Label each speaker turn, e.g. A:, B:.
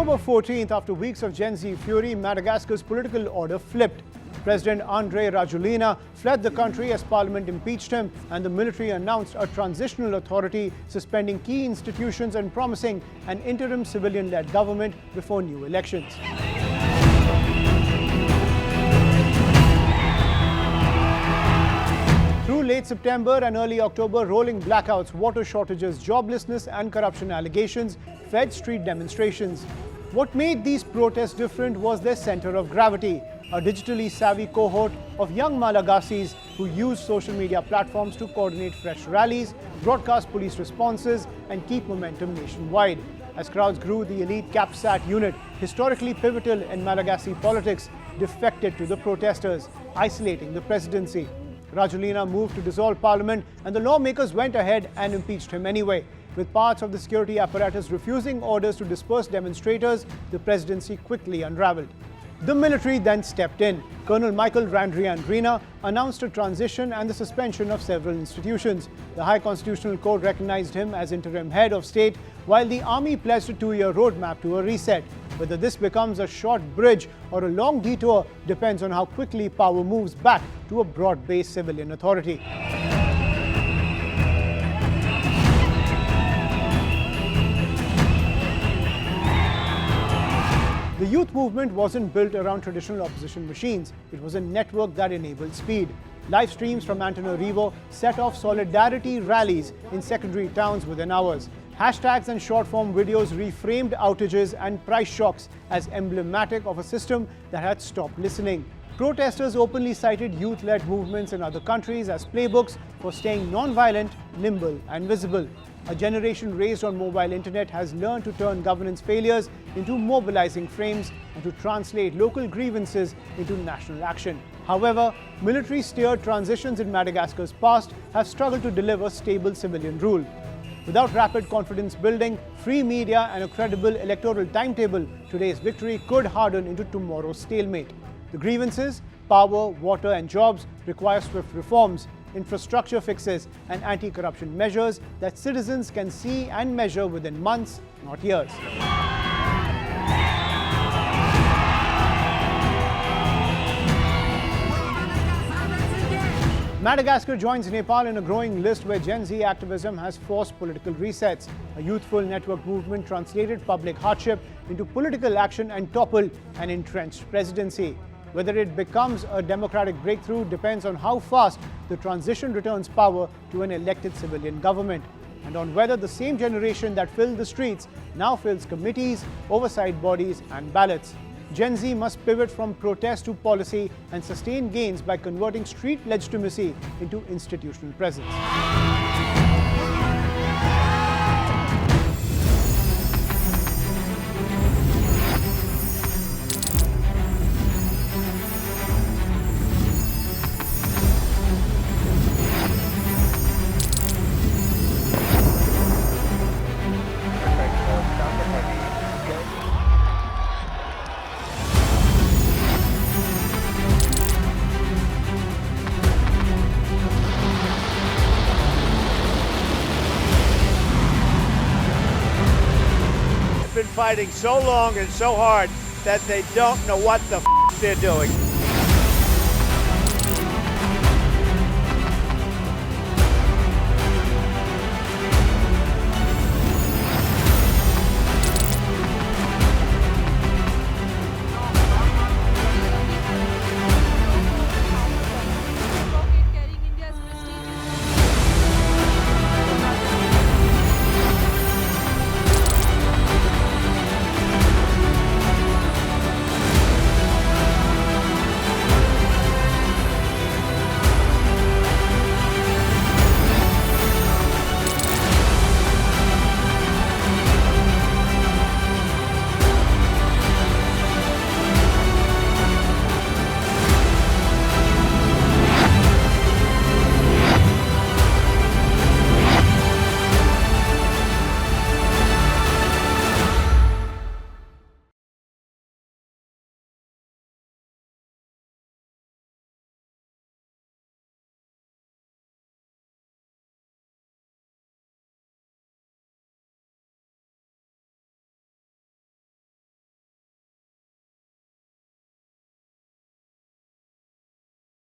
A: October 14th, after weeks of Gen Z fury, Madagascar's political order flipped. President Andry Rajoelina fled the country as parliament impeached him, and the military announced a transitional authority, suspending key institutions and promising an interim civilian-led government before new elections. Through late September and early October, rolling blackouts, water shortages, joblessness and corruption allegations fed street demonstrations. What made these protests different was their center of gravity, a digitally savvy cohort of young Malagasi's who used social media platforms to coordinate fresh rallies, broadcast police responses and keep momentum nationwide. As crowds grew, the elite CAPSAT unit, historically pivotal in Malagasy politics, defected to the protesters, isolating the presidency. Rajoelina moved to dissolve parliament, and the lawmakers went ahead and impeached him anyway. With parts of the security apparatus refusing orders to disperse demonstrators, the presidency quickly unraveled. The military then stepped in. Colonel Michael Andry Rajoelina announced a transition and the suspension of several institutions. The High Constitutional Court recognized him as interim head of state, while the army pledged a 2-year roadmap to a reset. Whether this becomes a short bridge or a long detour depends on how quickly power moves back to a broad-based civilian authority. The youth movement wasn't built around traditional opposition machines. It was a network that enabled speed. Live streams from Antananarivo set off solidarity rallies in secondary towns within hours. Hashtags and short-form videos reframed outages and price shocks as emblematic of a system that had stopped listening. Protesters openly cited youth-led movements in other countries as playbooks for staying non-violent, nimble and visible. A generation raised on mobile internet has learned to turn governance failures into mobilizing frames and to translate local grievances into national action. However, military-steered transitions in Madagascar's past have struggled to deliver stable civilian rule. Without rapid confidence building, free media and a credible electoral timetable, today's victory could harden into tomorrow's stalemate. The grievances, power, water and jobs require swift reforms, infrastructure fixes and anti-corruption measures that citizens can see and measure within months, not years. Madagascar joins Nepal in a growing list where Gen Z activism has forced political resets. A youthful network movement translated public hardship into political action and toppled an entrenched presidency. Whether it becomes a democratic breakthrough depends on how fast the transition returns power to an elected civilian government, and on whether the same generation that filled the streets now fills committees, oversight bodies and ballots. Gen Z must pivot from protest to policy and sustain gains by converting street legitimacy into institutional presence.
B: Been fighting so long and so hard that they don't know what the they're doing.